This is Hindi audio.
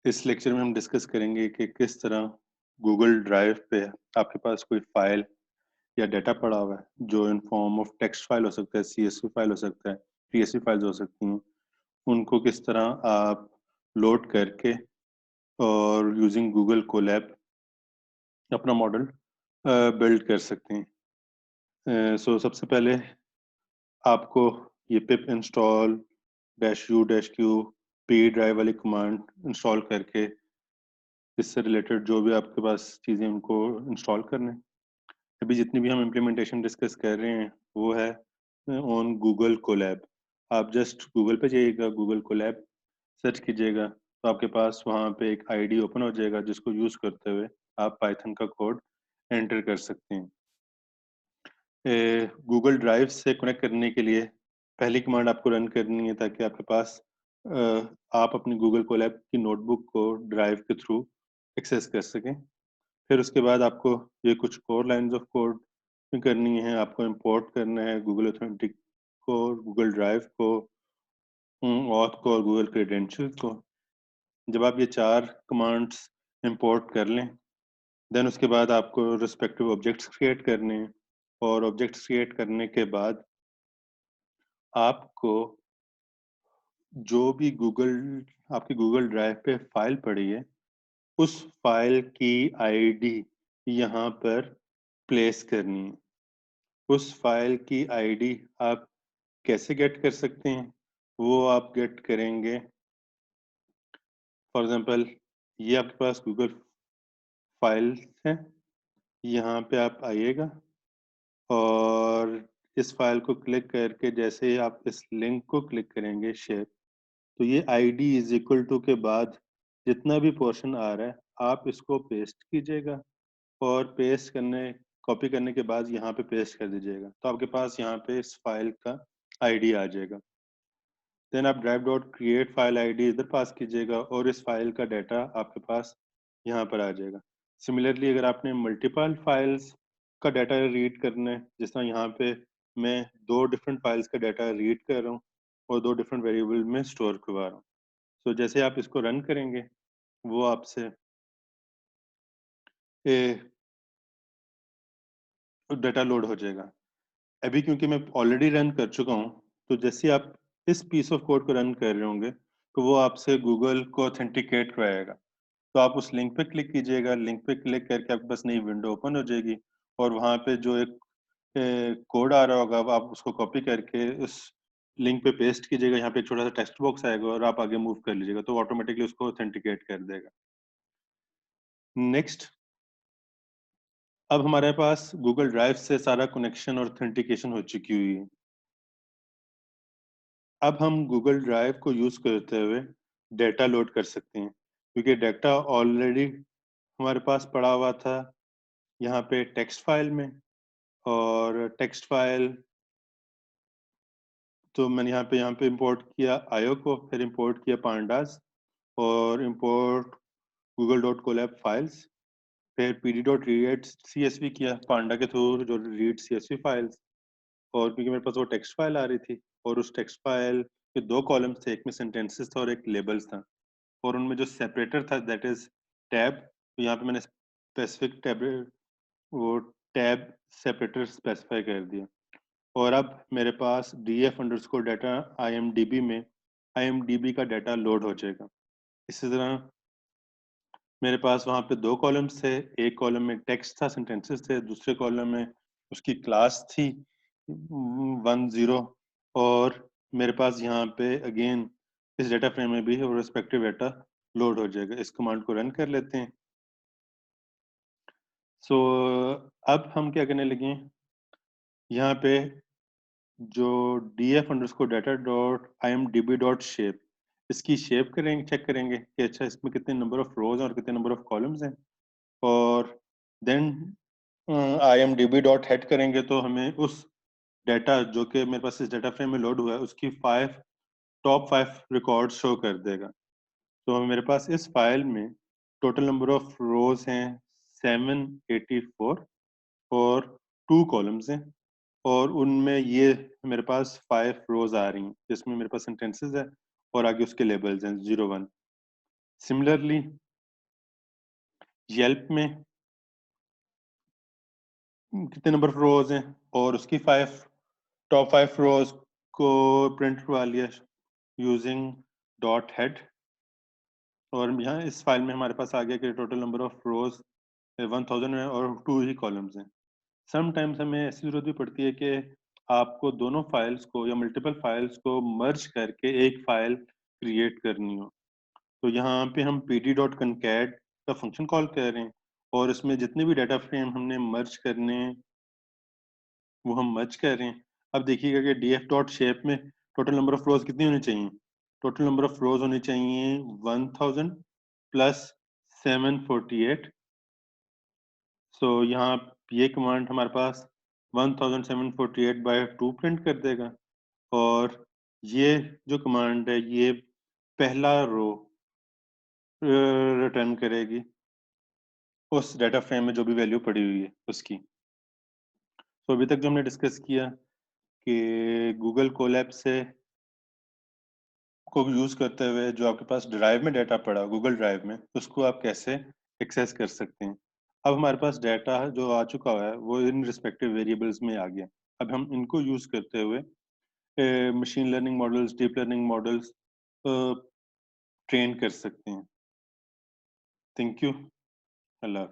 इस लेक्चर में हम डिस्कस करेंगे कि किस तरह गूगल ड्राइव पे आपके पास कोई फाइल या डाटा पड़ा हुआ है जो in form of text file हो सकता है, CSV फाइल हो सकता है, PSV फाइल्स हो सकती हैं, उनको किस तरह आप लोड करके और यूजिंग गूगल कोलैब अपना मॉडल बिल्ड कर सकते हैं। सो सबसे पहले आपको ये पिप इंस्टॉल -u-q p ड्राइव वाली कमांड इंस्टॉल करके इससे रिलेटेड जो भी आपके पास चीज़ें उनको इंस्टॉल करने हैं। अभी जितनी भी हम इम्प्लीमेंटेशन डिस्कस कर रहे हैं वो है ऑन गूगल कोलैब। आप जस्ट गूगल पे जाइएगा, गूगल कोलैब सर्च कीजिएगा तो आपके पास वहाँ पे एक आईडी ओपन हो जाएगा जिसको यूज़ करते हुए आप पाइथन का कोड एंटर कर सकते हैं। गूगल ड्राइव से कनेक्ट करने के लिए पहली कमांड आपको रन करनी है ताकि आपके पास अ, आप अपनी गूगल कोलैब की नोटबुक को ड्राइव के थ्रू एक्सेस कर सकें। फिर उसके बाद आपको ये कुछ और लाइंस ऑफ कोड करनी है। आपको इंपोर्ट करना है गूगल ऑथेंटिक को, गूगल ड्राइव को, ऑथ को और गूगल क्रेडेंशियल्स को। जब आप ये 4 कमांड्स इंपोर्ट कर लें देन उसके बाद आपको रिस्पेक्टिव ऑब्जेक्ट्स क्रिएट करने हैं और ऑब्जेक्ट्स क्रिएट करने के बाद आपको जो भी आपकी गूगल ड्राइव पे फाइल पड़ी है उस फाइल की आईडी यहाँ पर प्लेस करनी है। उस फाइल की आईडी आप कैसे गेट कर सकते हैं वो आप गेट करेंगे। फॉर एग्जांपल ये आपके पास गूगल फाइल है, यहाँ पे आप आइएगा और इस फाइल को क्लिक करके जैसे ही आप इस लिंक को क्लिक करेंगे शेयर, तो ये आईडी इज इक्वल टू के बाद जितना भी पोर्शन आ रहा है आप इसको पेस्ट कीजिएगा और पेस्ट करने कॉपी करने के बाद यहाँ पे पेस्ट कर दीजिएगा तो आपके पास यहाँ पे इस फाइल का आईडी आ जाएगा। देन आप drive dot create file ID इधर पास कीजिएगा और इस फाइल का डाटा आपके पास यहाँ पर आ जाएगा। सिमिलरली अगर आपने मल्टीपल फाइल्स का डाटा रीड करना है, जिस तरह यहाँ पे मैं 2 डिफरेंट फाइल्स का डाटा रीड कर रहा हूँ और 2 डिफरेंट वेरिएबल में स्टोर करवा रहा हूँ। तो जैसे आप इसको रन करेंगे वो आपसे डाटा लोड हो जाएगा। अभी क्योंकि मैं ऑलरेडी रन कर चुका हूँ तो जैसे आप इस पीस ऑफ कोड को रन कर रहे होंगे तो वो आपसे गूगल को ऑथेंटिकेट कराएगा। तो आप उस लिंक पे क्लिक कीजिएगा, लिंक पे क्लिक करके आपके पास नई विंडो ओपन हो जाएगी और वहाँ पे जो एक कोड आ रहा होगा वो आप उसको कॉपी करके उस लिंक पे पेस्ट कीजिएगा। यहाँ पे एक छोटा सा टेक्स्ट बॉक्स आएगा और आप आगे मूव कर लीजिएगा तो ऑटोमेटिकली उसको ऑथेंटिकेट कर देगा। नेक्स्ट, अब हमारे पास गूगल ड्राइव से सारा कनेक्शन और ऑथेंटिकेशन हो चुकी हुई है। अब हम गूगल ड्राइव को यूज करते हुए डेटा लोड कर सकते हैं क्योंकि डेटा ऑलरेडी हमारे पास पड़ा हुआ था यहाँ पे टेक्स्ट फाइल में। और टेक्स्ट फाइल तो मैंने यहाँ पे इंपोर्ट किया आयो को, फिर इंपोर्ट किया पांडास और import Google dot Colab files, फिर pd डॉट रीड CSV किया पांडा के थ्रू जो रीड CSV फाइल्स। और क्योंकि मेरे पास वो टेक्स्ट फाइल आ रही थी और उस टेक्स्ट फाइल के 2 कॉलम्स थे, एक में सेंटेंसेस था और एक लेबल्स था और उनमें जो सेपरेटर था दैट इज टैब। तो यहाँ पे मैंने स्पेसिफिक टैब वो टैब सेपरेटर स्पेसिफाई कर दिया। और अब मेरे पास df अंडरस्कोर डाटा IMDb में IMDb का डाटा लोड हो जाएगा। इसी तरह मेरे पास वहाँ पे 2 कॉलम्स थे, एक कॉलम में टेक्स्ट था, सेंटेंसेस थे, दूसरे कॉलम में उसकी क्लास थी 10 और मेरे पास यहाँ पे अगेन इस डाटा फ्रेम में भी और रिस्पेक्टिव डाटा लोड हो जाएगा। इस कमांड को रन कर लेते हैं। सो अब हम क्या करने लगे हैं, यहाँ पे जो df underscore data dot IMDb dot shape, इसकी शेप करेंगे, चेक करेंगे कि अच्छा इसमें कितने नंबर ऑफ रोज और कितने नंबर ऑफ कॉलम्स हैं। और देन IMDb डॉट हेड करेंगे तो हमें उस डाटा जो कि मेरे पास इस डाटा फ्रेम में लोड हुआ है उसकी टॉप 5 रिकॉर्ड शो कर देगा। तो मेरे पास इस फाइल में टोटल नंबर ऑफ रोज हैं 784 और 2 कॉलम्स हैं और उनमें ये मेरे पास 5 रोज आ रही हैं जिसमें मेरे पास सेंटेंसेस है और आगे उसके लेबल्स हैं 01। सिमिलरली येल्प में कितने नंबर ऑफ रोज हैं और उसकी टॉप 5 रोज को प्रिंट करवा लिया यूजिंग डॉट हेड। और यहाँ इस फाइल में हमारे पास आ गया कि टोटल नंबर ऑफ रोज 1000 है और 2 ही कॉलम्स हैं। समटाइम्स हमें ऐसी जरूरत भी पड़ती है कि आपको दोनों फाइल्स को या मल्टीपल फाइल्स को मर्ज करके एक फाइल क्रिएट करनी हो। तो यहाँ पे हम pd.concat का फंक्शन कॉल कर रहे हैं और इसमें जितने भी डाटा फ्रेम हमने मर्ज करने हैं वो हम मर्ज कर रहे हैं। अब देखिएगा कि df.shape में टोटल नंबर ऑफ रोज कितनी होनी चाहिए? टोटल नंबर ऑफ रोज होनी चाहिए 1000 प्लस 748। सो यहाँ ये कमांड हमारे पास 1748 बाय 2 प्रिंट कर देगा और ये जो कमांड है ये पहला रो रिटर्न करेगी उस डाटा फ्रेम में जो भी वैल्यू पड़ी हुई है उसकी। तो अभी तक जो हमने डिस्कस किया कि गूगल कोलैब से को यूज करते हुए जो आपके पास ड्राइव में डाटा पड़ा गूगल ड्राइव में उसको आप कैसे एक्सेस कर सकते हैं। अब हमारे पास डाटा जो आ चुका हुआ है वो इन रिस्पेक्टिव वेरिएबल्स में आ गया। अब हम इनको यूज करते हुए machine learning models deep learning models train कर सकते हैं। Thank you. अल्लाह।